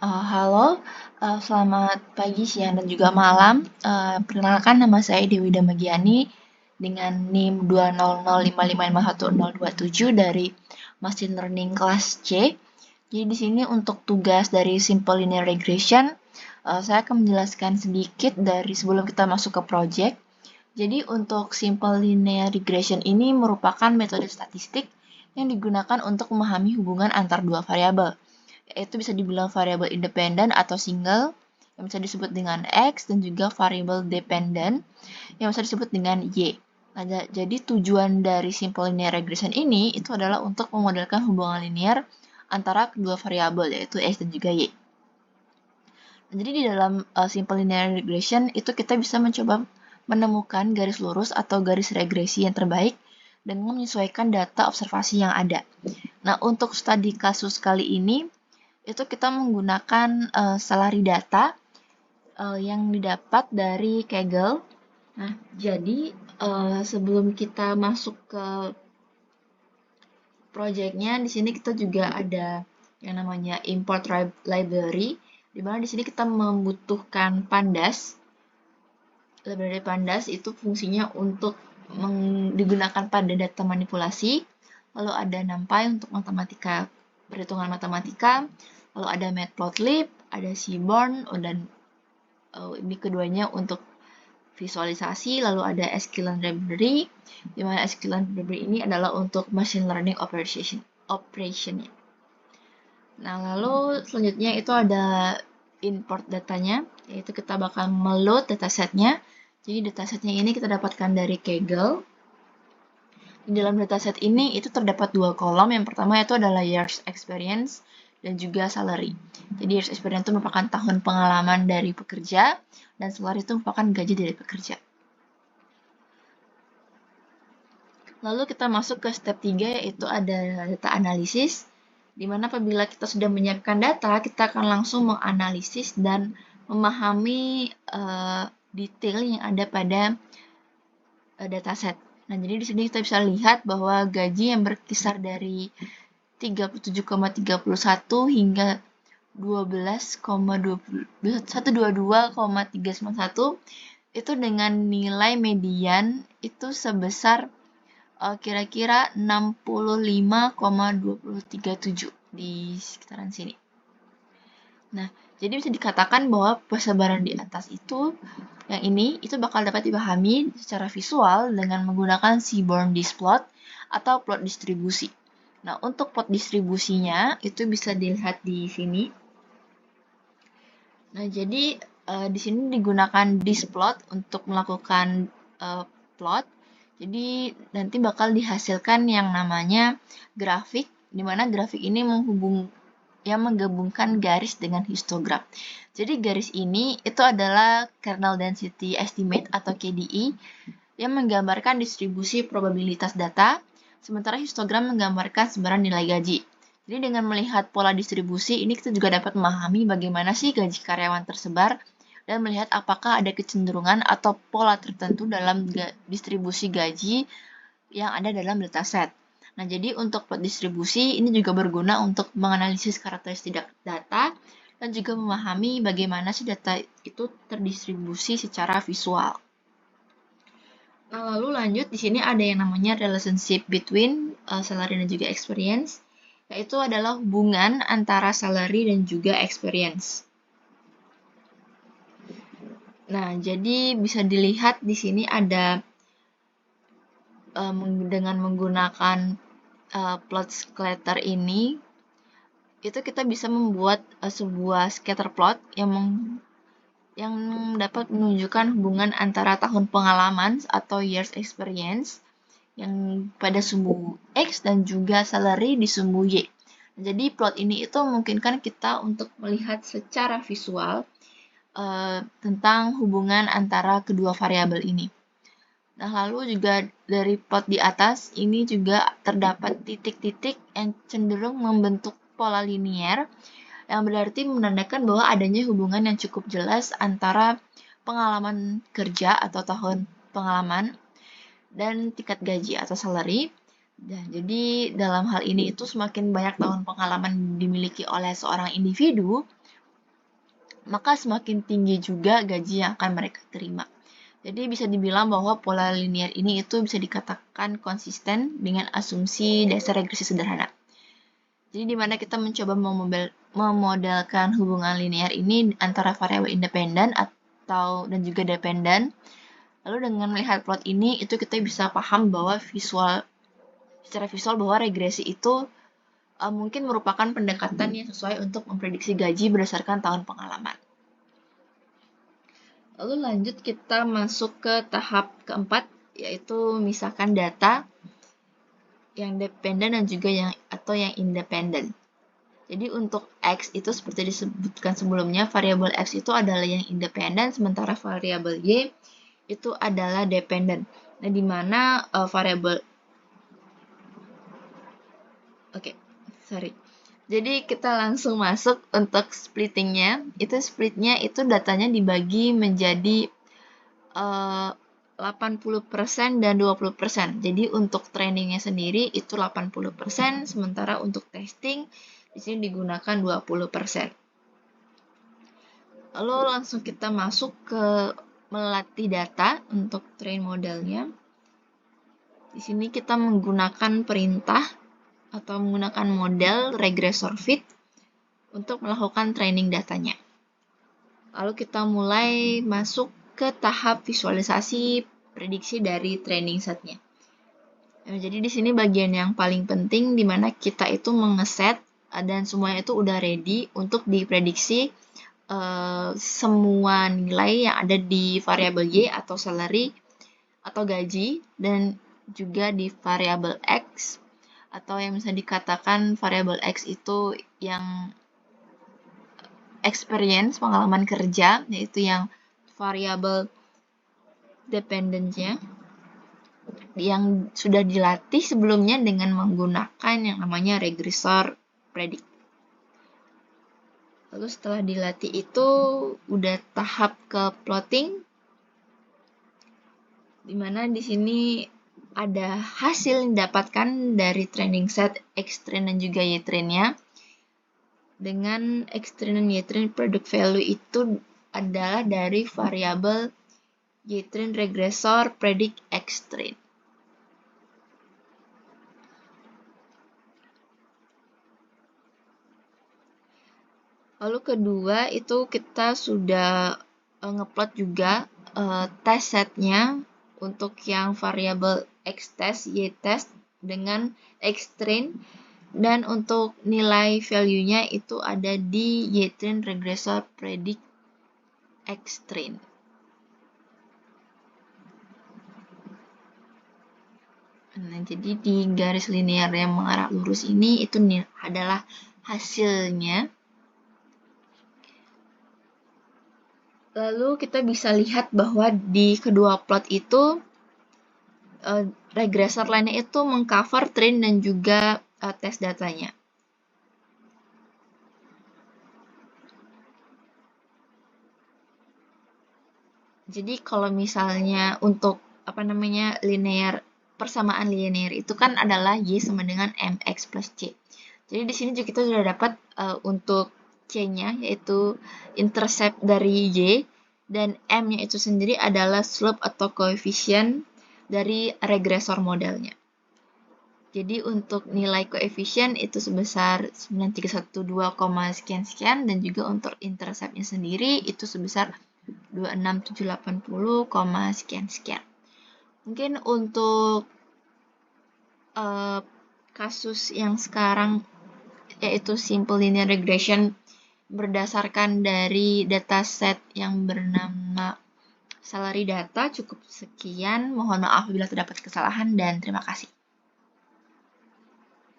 Halo, selamat pagi, siang, dan juga malam. Perkenalkan nama saya Dewi Damagiani dengan NIM 20055511027 dari Machine Learning kelas C. Jadi di sini untuk tugas dari Simple Linear Regression, saya akan menjelaskan sedikit dari sebelum kita masuk ke project. Jadi untuk Simple Linear Regression ini merupakan metode statistik yang digunakan untuk memahami hubungan antar dua variabel, yaitu bisa dibilang variabel independen atau single yang bisa disebut dengan X, dan juga variabel dependent yang bisa disebut dengan Y. Nah, jadi tujuan dari simple linear regression ini itu adalah untuk memodelkan hubungan linear antara kedua variabel, yaitu X dan juga Y. Nah, jadi di dalam simple linear regression itu kita bisa mencoba menemukan garis lurus atau garis regresi yang terbaik dengan menyesuaikan data observasi yang ada. Nah, untuk studi kasus kali ini itu kita menggunakan salary data yang didapat dari Kaggle. Nah, jadi sebelum kita masuk ke projectnya, di sini kita juga ada yang namanya import library, di mana di sini kita membutuhkan pandas. Library pandas itu fungsinya untuk digunakan pada data manipulasi. Lalu ada NumPy untuk matematika, perhitungan matematika. Lalu ada Matplotlib, ada Seaborn, dan ini keduanya untuk visualisasi. Lalu ada sklearn library, di mana sklearn library ini adalah untuk machine learning operation-nya. Nah, lalu selanjutnya itu ada import datanya, yaitu kita bakal meload datasetnya. Jadi datasetnya ini kita dapatkan dari Kaggle. Di dalam dataset ini itu terdapat dua kolom. Yang pertama itu adalah years experience dan juga salary. Jadi years experience itu merupakan tahun pengalaman dari pekerja, dan salary itu merupakan gaji dari pekerja. Lalu kita masuk ke step 3, yaitu ada data analisis, di mana apabila kita sudah menyiapkan data, kita akan langsung menganalisis dan memahami detail yang ada pada dataset. Nah, jadi di sini kita bisa lihat bahwa gaji yang berkisar dari 37,31 hingga 122,391 itu dengan nilai median itu sebesar kira-kira 65,237 di sekitaran sini. Nah, jadi bisa dikatakan bahwa persebaran di atas itu, yang ini, itu bakal dapat dipahami secara visual dengan menggunakan Seaborn Plot atau plot distribusi. Nah, untuk plot distribusinya itu bisa dilihat di sini. Nah, jadi di sini digunakan plot untuk melakukan plot. Jadi nanti bakal dihasilkan yang namanya grafik, di mana grafik ini menggabungkan garis dengan histogram. Jadi garis ini itu adalah kernel density estimate atau KDE yang menggambarkan distribusi probabilitas data, sementara histogram menggambarkan sebaran nilai gaji. Jadi dengan melihat pola distribusi ini kita juga dapat memahami bagaimana sih gaji karyawan tersebar dan melihat apakah ada kecenderungan atau pola tertentu dalam distribusi gaji yang ada dalam dataset. Nah, jadi untuk plot distribusi ini juga berguna untuk menganalisis karakteristik data dan juga memahami bagaimana sih data itu terdistribusi secara visual. Nah, lalu lanjut di sini ada yang namanya relationship between salary dan juga experience, yaitu adalah hubungan antara salary dan juga experience. Nah, jadi bisa dilihat di sini ada dengan menggunakan plot scatter ini, itu kita bisa membuat sebuah scatter plot yang dapat menunjukkan hubungan antara tahun pengalaman atau years experience yang pada sumbu X dan juga salary di sumbu Y. Jadi plot ini itu memungkinkan kita untuk melihat secara visual tentang hubungan antara kedua variabel ini. Nah, lalu juga dari plot di atas ini juga terdapat titik-titik yang cenderung membentuk pola linier, yang berarti menandakan bahwa adanya hubungan yang cukup jelas antara pengalaman kerja atau tahun pengalaman dan tingkat gaji atau salary. Nah, jadi dalam hal ini itu semakin banyak tahun pengalaman dimiliki oleh seorang individu, maka semakin tinggi juga gaji yang akan mereka terima. Jadi bisa dibilang bahwa pola linear ini itu bisa dikatakan konsisten dengan asumsi dasar regresi sederhana. Jadi di mana kita mencoba memodelkan hubungan linear ini antara variabel independen dan juga dependen. Lalu dengan melihat plot ini, itu kita bisa paham bahwa secara visual bahwa regresi itu mungkin merupakan pendekatan yang sesuai untuk memprediksi gaji berdasarkan tahun pengalaman. Lalu lanjut kita masuk ke tahap keempat, yaitu misalkan data yang dependen dan juga yang independen. Jadi untuk X itu seperti disebutkan sebelumnya, variabel X itu adalah yang independen, sementara variabel Y itu adalah dependen. Nah, di mana Jadi kita langsung masuk untuk splittingnya. Splitnya itu datanya dibagi menjadi 80% dan 20%. Jadi untuk trainingnya sendiri itu 80%, sementara untuk testing di sini digunakan 20%. Lalu langsung kita masuk ke melatih data untuk train modelnya. Di sini kita menggunakan perintah atau menggunakan model regressor fit untuk melakukan training datanya. Lalu kita mulai masuk ke tahap visualisasi prediksi dari training setnya. Nah, jadi di sini bagian yang paling penting di mana kita itu mengeset dan semuanya itu udah ready untuk diprediksi semua nilai yang ada di variabel Y atau salary atau gaji, dan juga di variabel X atau yang bisa dikatakan variabel X itu yang experience, pengalaman kerja, yaitu yang variabel dependence-nya yang sudah dilatih sebelumnya dengan menggunakan yang namanya regressor predict. Lalu setelah dilatih itu udah tahap ke plotting, dimana di sini ada hasil yang didapatkan dari training set X-train dan juga Y-train-nya. Dengan X-train dan Y-train, product value itu adalah dari variabel Y-train regressor predict X-train. Lalu kedua itu kita sudah ngeplot juga test setnya untuk yang variabel X test, Y test dengan X-train, dan untuk nilai value-nya itu ada di Y-train regressor predict X-train. Nah, jadi di garis linear yang mengarah lurus ini itu adalah hasilnya. Lalu kita bisa lihat bahwa di kedua plot itu regressor lainnya itu mengcover train dan juga tes datanya. Jadi kalau misalnya untuk persamaan linear itu kan adalah Y sama dengan MX plus C. Jadi di sini juga kita sudah dapat untuk C-nya yaitu intercept dari Y, dan M-nya itu sendiri adalah slope atau koefisien dari regressor modelnya. Jadi untuk nilai koefisien itu sebesar 9312, sekian-sekian, dan juga untuk interceptnya sendiri itu sebesar 26780, sekian-sekian. Mungkin untuk kasus yang sekarang yaitu simple linear regression berdasarkan dari dataset yang bernama salary data cukup sekian. Mohon maaf bila terdapat kesalahan dan terima kasih.